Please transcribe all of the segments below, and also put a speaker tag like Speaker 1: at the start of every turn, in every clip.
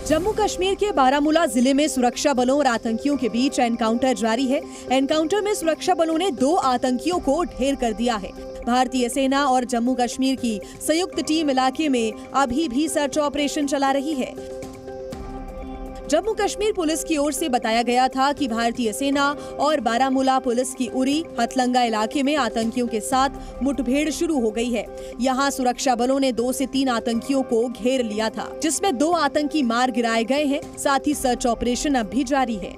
Speaker 1: जम्मू कश्मीर के बारामूला जिले में सुरक्षा बलों और आतंकियों के बीच एनकाउंटर जारी है। एनकाउंटर में सुरक्षा बलों ने 2 आतंकियों को ढेर कर दिया है। भारतीय सेना और जम्मू कश्मीर की संयुक्त टीम इलाके में अभी भी सर्च ऑपरेशन चला रही है। जम्मू कश्मीर पुलिस की ओर से बताया गया था कि भारतीय सेना और बारामूला पुलिस की उरी हथलंगा इलाके में आतंकियों के साथ मुठभेड़ शुरू हो गई है। यहां सुरक्षा बलों ने 2 से 3 आतंकियों को घेर लिया था, जिसमें 2 आतंकी मार गिराए गए हैं। साथ ही सर्च ऑपरेशन अब भी जारी है।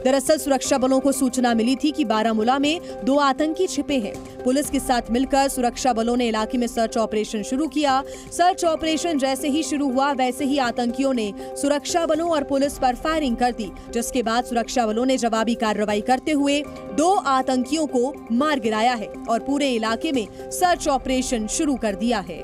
Speaker 1: दरअसल सुरक्षा बलों को सूचना मिली थी कि बारामूला में 2 आतंकी छिपे हैं। पुलिस के साथ मिलकर सुरक्षा बलों ने इलाके में सर्च ऑपरेशन शुरू किया। सर्च ऑपरेशन जैसे ही शुरू हुआ वैसे ही आतंकियों ने सुरक्षा बलों और पुलिस पर फायरिंग कर दी, जिसके बाद सुरक्षा बलों ने जवाबी कार्रवाई करते हुए 2 आतंकियों को मार गिराया है और पूरे इलाके में सर्च ऑपरेशन शुरू कर दिया है।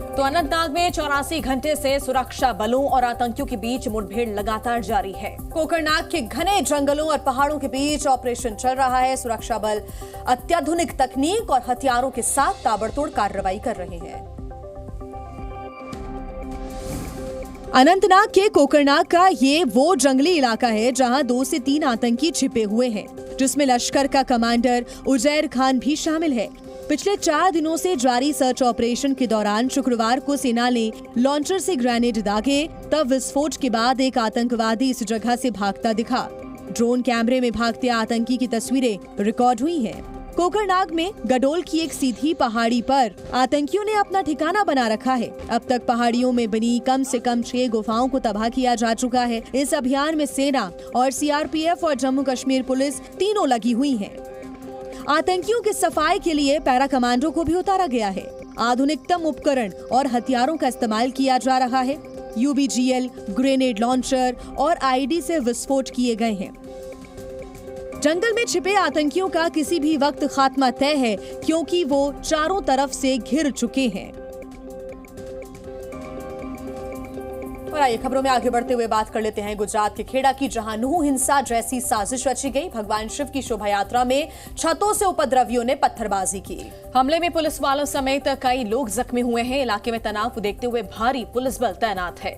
Speaker 2: तो अनंतनाग में 84 घंटे से सुरक्षा बलों और आतंकियों के बीच मुठभेड़ लगातार जारी है।
Speaker 1: कोकरनाग के घने जंगलों और पहाड़ों के बीच ऑपरेशन चल रहा है। सुरक्षा बल अत्याधुनिक तकनीक और हथियारों के साथ ताबड़तोड़ कार्रवाई कर रहे हैं। अनंतनाग के कोकरनाग का ये वो जंगली इलाका है जहां 2 से 3 आतंकी छिपे हुए हैं, जिसमें लश्कर का कमांडर उजैर खान भी शामिल है। पिछले 4 दिनों से जारी सर्च ऑपरेशन के दौरान शुक्रवार को सेना ने लॉन्चर से ग्रेनेड दागे, तब विस्फोट के बाद एक आतंकवादी इस जगह से भागता दिखा। ड्रोन कैमरे में भागते आतंकी की तस्वीरें रिकॉर्ड हुई हैं। कोकरनाग में गडोल की एक सीधी पहाड़ी पर आतंकियों ने अपना ठिकाना बना रखा है। अब तक पहाड़ियों में बनी कम से कम 6 गुफाओं को तबाह किया जा चुका है। इस अभियान में सेना और सीआरपीएफ और जम्मू कश्मीर पुलिस तीनों लगी हुई है। आतंकियों के सफाई के लिए पैरा कमांडो को भी उतारा गया है। आधुनिकतम उपकरण और हथियारों का इस्तेमाल किया जा रहा है। यूबीजीएल, ग्रेनेड लॉन्चर और आईडी से विस्फोट किए गए हैं। जंगल में छिपे आतंकियों का किसी भी वक्त खात्मा तय है, क्योंकि वो चारों तरफ से घिर चुके हैं। और आइए खबरों में आगे बढ़ते हुए बात कर लेते हैं गुजरात के खेड़ा की, जहां नूह हिंसा जैसी साजिश रची गई। भगवान शिव की शोभा यात्रा में छतों से उपद्रवियों ने पत्थरबाजी की।
Speaker 2: हमले में पुलिस वालों समेत कई लोग जख्मी हुए हैं। इलाके में तनाव को देखते हुए भारी पुलिस बल तैनात है।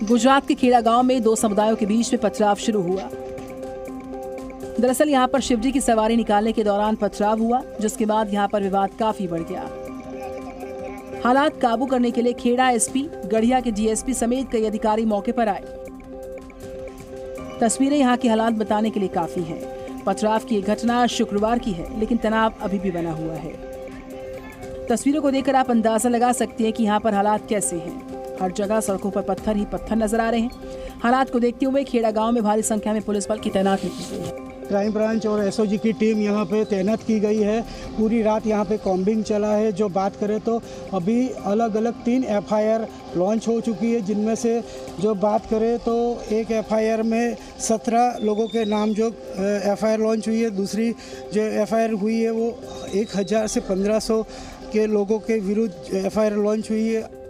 Speaker 3: गुजरात के खेड़ा गांव में 2 समुदायों के बीच में पथराव शुरू हुआ। दरअसल यहां पर शिवजी की सवारी निकालने के दौरान पथराव हुआ, जिसके बाद यहां पर विवाद काफी बढ़ गया। हालात काबू करने के लिए खेड़ा एसपी, गढ़िया के डीएसपी समेत कई अधिकारी मौके पर आए। तस्वीरें यहां के हालात बताने के लिए काफी हैं। पथराव की घटना शुक्रवार की है, लेकिन तनाव अभी भी बना हुआ है। तस्वीरों को देखकर आप अंदाजा लगा सकते हैं कि यहाँ पर हालात कैसे हैं। हर जगह सड़कों पर पत्थर ही पत्थर नजर आ रहे हैं। हालात को देखते हुए खेड़ा गांव में भारी संख्या में पुलिस बल की तैनाती की गई है।
Speaker 4: क्राइम ब्रांच और एसओजी की टीम यहाँ पे तैनात की गई है। पूरी रात यहाँ पे कॉम्बिंग चला है। जो बात करें तो अभी अलग अलग 3 एफआईआर लॉन्च हो चुकी है, जिनमें से जो बात करें तो एक एफआईआर में 17 लोगों के नाम जो एफआईआर लॉन्च हुई है। दूसरी जो एफआईआर हुई है वो 1000 से 1500 के लोगों के विरुद्ध एफआईआर लॉन्च हुई है।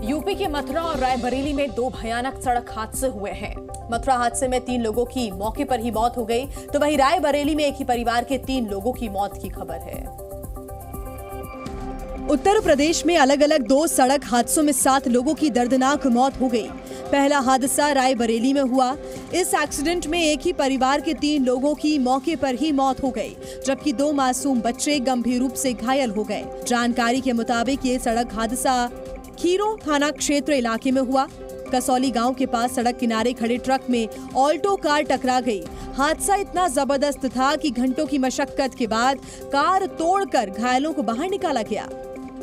Speaker 2: यूपी के मथुरा और रायबरेली में 2 भयानक सड़क हादसे हुए हैं।
Speaker 1: मथुरा हादसे में 3 लोगों की मौके पर ही मौत हो गई, तो वहीं रायबरेली में एक ही परिवार के 3 लोगों की मौत की खबर है। उत्तर प्रदेश में अलग अलग 2 सड़क हादसों में 7 लोगों की दर्दनाक मौत हो गई। पहला हादसा रायबरेली में हुआ। इस एक्सीडेंट में एक ही परिवार के 3 लोगों की मौके पर ही मौत हो गई, जबकि 2 मासूम बच्चे गंभीर रूप से घायल हो गए। जानकारी के मुताबिक ये सड़क हादसा खीरों थाना क्षेत्र इलाके में हुआ। कसौली गांव के पास सड़क किनारे खड़े ट्रक में ऑल्टो कार टकरा गई। हादसा इतना जबरदस्त था कि घंटों की मशक्कत के बाद कार तोड़कर घायलों को बाहर निकाला गया।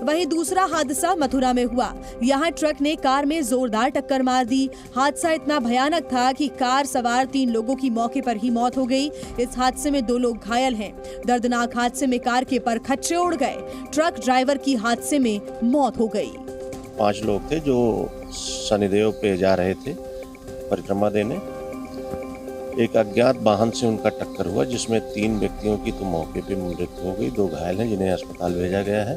Speaker 1: वहीं दूसरा हादसा मथुरा में हुआ। यहां ट्रक ने कार में जोरदार टक्कर मार दी। हादसा इतना भयानक था कि कार सवार 3 लोगों की मौके पर ही मौत हो गई। इस हादसे में 2 लोग घायल हैं। दर्दनाक हादसे में कार के परखच्चे उड़ गए। ट्रक ड्राइवर की हादसे में मौत हो गई।
Speaker 5: 5 लोग थे जो शनिदेव पे जा रहे थे परिक्रमा देने। एक अज्ञात वाहन से उनका टक्कर हुआ, जिसमें 3 व्यक्तियों की तो मौके पे मृत्यु हो गई। 2 घायल हैं, जिन्हें अस्पताल भेजा गया है।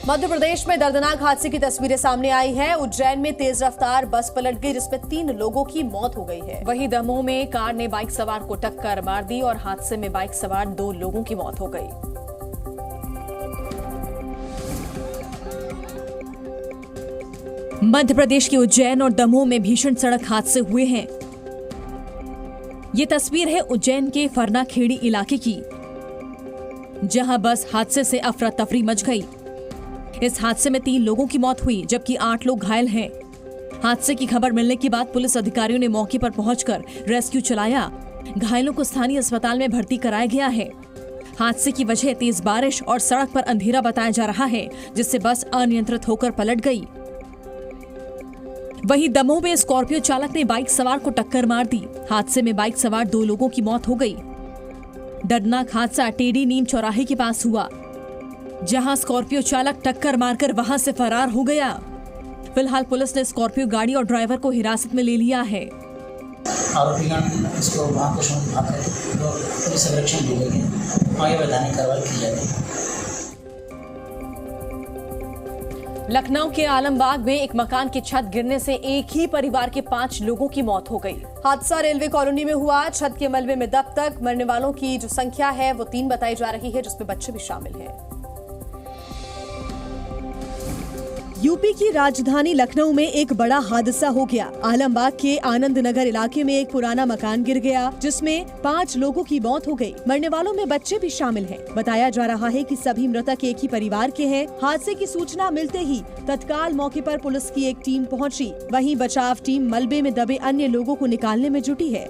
Speaker 2: मध्य प्रदेश में दर्दनाक हादसे की तस्वीरें सामने आई है। उज्जैन में तेज रफ्तार बस पलट गई जिसमें 3 लोगों की मौत हो गई है। वहीं दमोह में कार ने बाइक सवार को टक्कर मार दी और हादसे में बाइक सवार 2 लोगों की मौत हो गई। मध्य प्रदेश के उज्जैन और दमोह में भीषण सड़क हादसे हुए हैं। ये तस्वीर है उज्जैन के फरनाखेड़ी इलाके की, जहां बस हादसे से अफरा तफरी मच गई। इस हादसे में 3 लोगों की मौत हुई जबकि 8 लोग घायल हैं। हादसे की खबर मिलने के बाद पुलिस अधिकारियों ने मौके पर पहुंचकर रेस्क्यू चलाया। घायलों को स्थानीय अस्पताल में भर्ती कराया गया है। हादसे की वजह तेज बारिश और सड़क पर अंधेरा बताया जा रहा है, जिससे बस अनियंत्रित होकर पलट गई। वहीं दमोह में स्कॉर्पियो चालक ने बाइक सवार को टक्कर मार दी। हादसे में बाइक सवार 2 लोगों की मौत हो गई। दर्दनाक हादसा टेढ़ी नीम चौराहे के पास हुआ, जहां स्कॉर्पियो चालक टक्कर मारकर वहां से फरार हो गया। फिलहाल पुलिस ने स्कॉर्पियो गाड़ी और ड्राइवर को हिरासत में ले लिया है।
Speaker 6: आरोपीगण इसको वहां कुछ भाग गए तो पुलिस संरक्षण दी गई है। आगे वैधानिक कार्रवाई की जाएगी।
Speaker 2: लखनऊ के आलमबाग में एक मकान की छत गिरने से एक ही परिवार के 5 लोगों की मौत हो गई। हादसा रेलवे कॉलोनी में हुआ। छत के मलबे में दब तक मरने वालों की जो संख्या है वो 3 बताई जा रही है, जिसमें बच्चे भी शामिल हैं।
Speaker 1: यूपी की राजधानी लखनऊ में एक बड़ा हादसा हो गया। आलमबाग के आनंद नगर इलाके में एक पुराना मकान गिर गया, जिसमें 5 लोगों की मौत हो गई। मरने वालों में बच्चे भी शामिल हैं। बताया जा रहा है कि सभी मृतक एक ही परिवार के हैं। हादसे की सूचना मिलते ही तत्काल मौके पर पुलिस की एक टीम पहुंची। वहीं बचाव टीम मलबे में दबे अन्य लोगों को निकालने में जुटी है।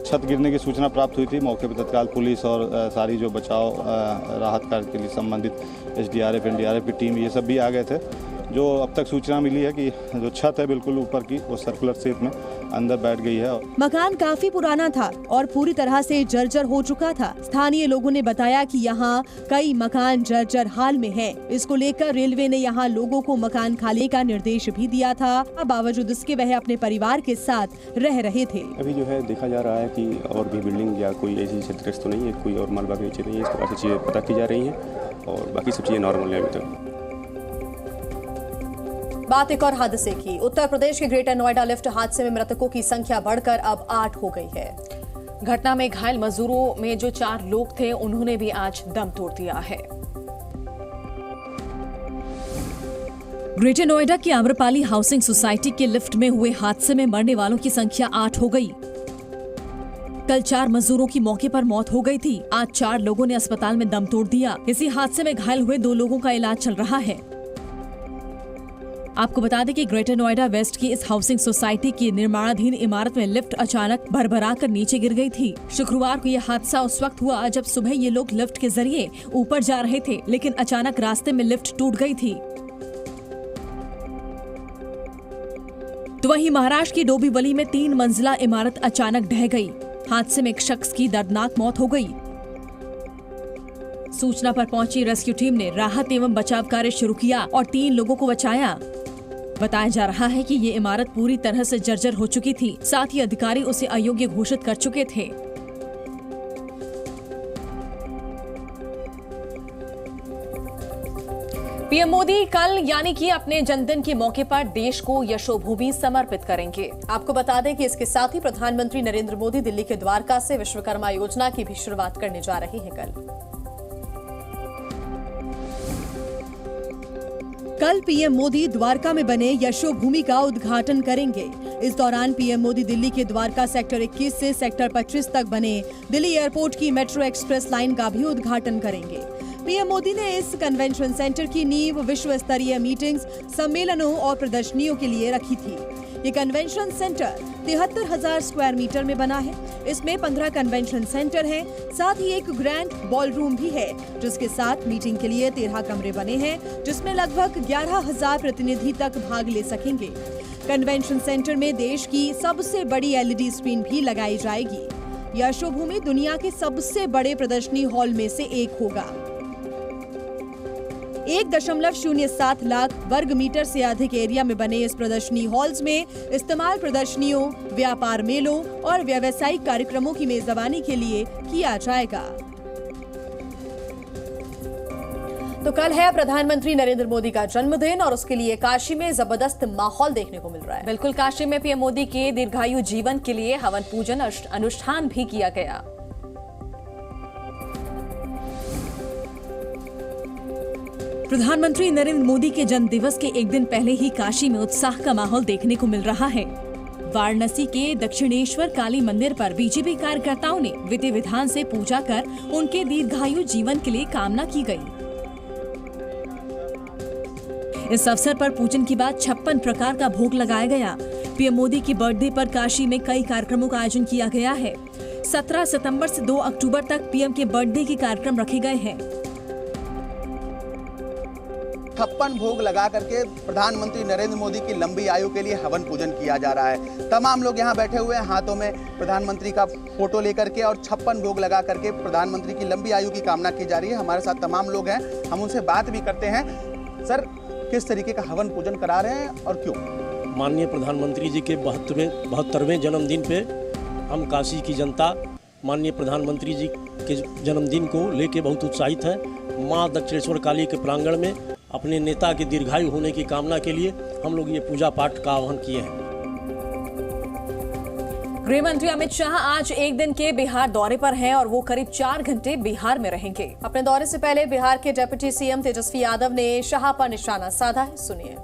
Speaker 7: छत गिरने की सूचना प्राप्त हुई थी। मौके पर तत्काल पुलिस और सारी जो बचाव राहत कार्य के लिए संबंधित SDRF NDRF की टीम ये सब भी आ गए थे। जो अब तक सूचना मिली है कि जो छत है बिल्कुल ऊपर की वो सर्कुलर शेप में अंदर बैठ गई है।
Speaker 1: मकान काफी पुराना था और पूरी तरह से जर्जर हो चुका था। स्थानीय लोगों ने बताया कि यहाँ कई मकान जर्जर हाल में हैं। इसको लेकर रेलवे ने यहाँ लोगों को मकान खाली का निर्देश भी दिया था। बावजूद इसके वह अपने परिवार के साथ रह रहे थे।
Speaker 8: अभी जो है देखा जा रहा है कि और भी बिल्डिंग या कोई ऐसी क्षतिग्रस्त तो नहीं है, कोई और मलबा के नीचे नहीं है। इस तरह से चीजें पता की जा रही है और बाकी सब चीजें नॉर्मल है अभी तक।
Speaker 2: बात एक और हादसे की। उत्तर प्रदेश के ग्रेटर नोएडा लिफ्ट हादसे में मृतकों की संख्या बढ़कर अब 8 हो गई है। घटना में घायल मजदूरों में जो 4 लोग थे, उन्होंने भी आज दम तोड़ दिया है। ग्रेटर नोएडा की आम्रपाली हाउसिंग सोसाइटी के लिफ्ट में हुए हादसे में मरने वालों की संख्या 8 हो गई। कल 4 मजदूरों की मौके पर मौत हो गई थी। आज 4 लोगों ने अस्पताल में दम तोड़ दिया। इसी हादसे में घायल हुए 2 लोगों का इलाज चल रहा है। आपको बता दें कि ग्रेटर नोएडा वेस्ट की इस हाउसिंग सोसाइटी की निर्माणाधीन इमारत में लिफ्ट अचानक भरभरा कर नीचे गिर गई थी। शुक्रवार को यह हादसा उस वक्त हुआ जब सुबह ये लोग लिफ्ट के जरिए ऊपर जा रहे थे, लेकिन अचानक रास्ते में लिफ्ट टूट गई थी। तो वहीं महाराष्ट्र की डोंबिवली में 3 मंजिला इमारत अचानक ढह गई। हादसे में एक शख्स की दर्दनाक मौत हो गई। सूचना पर पहुंची रेस्क्यू टीम ने राहत एवं बचाव कार्य शुरू किया और 3 लोगों को बचाया। बताया जा रहा है कि ये इमारत पूरी तरह से जर्जर हो चुकी थी। साथ ही अधिकारी उसे अयोग्य घोषित कर चुके थे। पीएम मोदी कल यानी कि अपने जन्मदिन के मौके पर देश को यशोभूमि समर्पित करेंगे। आपको बता दें कि इसके साथ ही प्रधानमंत्री नरेंद्र मोदी दिल्ली के द्वारका से विश्वकर्मा योजना की भी शुरुआत करने जा रहे हैं।
Speaker 1: कल पीएम मोदी द्वारका में बने यशोभूमि का उद्घाटन करेंगे। इस दौरान पीएम मोदी दिल्ली के द्वारका सेक्टर 21 से सेक्टर 25 तक बने दिल्ली एयरपोर्ट की मेट्रो एक्सप्रेस लाइन का भी उद्घाटन करेंगे। पीएम मोदी ने इस कन्वेंशन सेंटर की नींव विश्व स्तरीय मीटिंग्स, सम्मेलनों और प्रदर्शनियों के लिए रखी थी। ये कन्वेंशन सेंटर 73,000 स्क्वायर मीटर में बना है। इसमें 15 कन्वेंशन सेंटर हैं, साथ ही एक ग्रैंड बॉल रूम भी है, जिसके साथ मीटिंग के लिए 13 कमरे बने हैं, जिसमें लगभग 11,000 प्रतिनिधि तक भाग ले सकेंगे। कन्वेंशन सेंटर में देश की सबसे बड़ी LED स्क्रीन भी लगाई जाएगी। यशोभूमि दुनिया के सबसे बड़े प्रदर्शनी हॉल में से एक होगा। 1.07 लाख वर्ग मीटर से अधिक एरिया में बने इस प्रदर्शनी हॉल्स में इस्तेमाल प्रदर्शनियों, व्यापार मेलों और व्यावसायिक कार्यक्रमों की मेजबानी के लिए किया जाएगा। तो कल है प्रधानमंत्री नरेंद्र मोदी का जन्मदिन और उसके लिए काशी में जबरदस्त माहौल देखने को मिल रहा है।
Speaker 2: बिल्कुल, काशी में पीएम मोदी के दीर्घायु जीवन के लिए हवन पूजन अनुष्ठान भी किया गया। प्रधानमंत्री नरेंद्र मोदी के जन्म दिवस के एक दिन पहले ही काशी में उत्साह का माहौल देखने को मिल रहा है। वाराणसी के दक्षिणेश्वर काली मंदिर पर बीजेपी कार्यकर्ताओं ने विधि विधान से पूजा कर उनके दीर्घायु जीवन के लिए कामना की गई। इस अवसर पर पूजन के बाद 56 प्रकार का भोग लगाया गया। पीएम मोदी की बर्थडे पर काशी में कई कार्यक्रमों का आयोजन किया गया है। 17 सितंबर से 2 अक्टूबर तक पीएम के बर्थडे के कार्यक्रम रखे गए हैं।
Speaker 9: 56 भोग लगा करके प्रधानमंत्री नरेंद्र मोदी की लंबी आयु के लिए हवन पूजन किया जा रहा है। तमाम लोग यहाँ बैठे हुए हैं, हाथों में प्रधानमंत्री का फोटो लेकर के, और 56 भोग लगा करके प्रधानमंत्री की लंबी आयु की कामना की जा रही है। हमारे साथ तमाम लोग हैं, हम उनसे बात भी करते हैं। सर, किस तरीके का हवन पूजन करा रहे हैं और क्यों?
Speaker 10: माननीय प्रधानमंत्री जी के 72वें जन्मदिन पे हम काशी की जनता माननीय प्रधानमंत्री जी के जन्मदिन को लेके बहुत उत्साहित है। माँ दक्षिणेश्वर काली के प्रांगण में अपने नेता के दीर्घायु होने की कामना के लिए हम लोग ये पूजा पाठ का आह्वान किए हैं।
Speaker 2: गृह मंत्री अमित शाह आज एक दिन के बिहार दौरे पर हैं और वो करीब 4 घंटे बिहार में रहेंगे।
Speaker 1: अपने दौरे से पहले बिहार के डिप्टी सीएम तेजस्वी यादव ने शाह पर निशाना साधा है, सुनिए।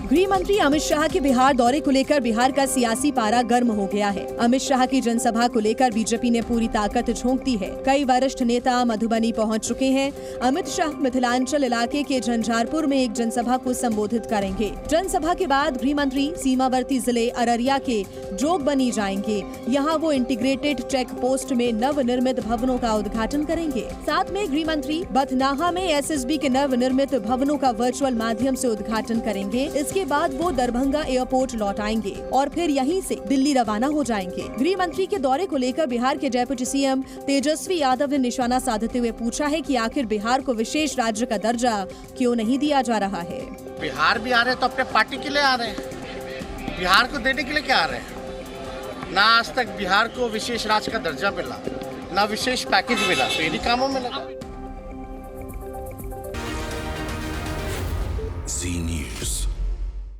Speaker 1: गृह मंत्री अमित शाह के बिहार दौरे को लेकर बिहार का सियासी पारा गर्म हो गया है। अमित शाह की जनसभा को लेकर बीजेपी ने पूरी ताकत झोंक दी है। कई वरिष्ठ नेता मधुबनी पहुंच चुके हैं। अमित शाह मिथिलांचल इलाके के झंझारपुर में एक जनसभा को संबोधित करेंगे। जनसभा के बाद गृह मंत्री सीमावर्ती जिले अररिया के जोगबनी जाएंगे। यहाँ वो इंटीग्रेटेड चेक पोस्ट में नवनिर्मित भवनों का उद्घाटन करेंगे। साथ में गृह मंत्री बथनाहा में एसएसबी के नवनिर्मित भवनों का वर्चुअल माध्यम से उद्घाटन करेंगे। इसके बाद वो दरभंगा एयरपोर्ट लौट आएंगे और फिर यहीं से दिल्ली रवाना हो जाएंगे। गृह मंत्री के दौरे को लेकर बिहार के डिप्टी सीएम तेजस्वी यादव ने निशाना साधते हुए पूछा है कि आखिर बिहार को विशेष राज्य का दर्जा क्यों नहीं दिया जा रहा है।
Speaker 11: बिहार भी आ रहे तो अपने पार्टी के लिए आ रहे हैं, बिहार को देने के लिए क्या आ रहे हैं? ना आज तक बिहार को विशेष राज्य का दर्जा मिला, ना विशेष पैकेज मिला, तो इन्हीं कामों में लगा।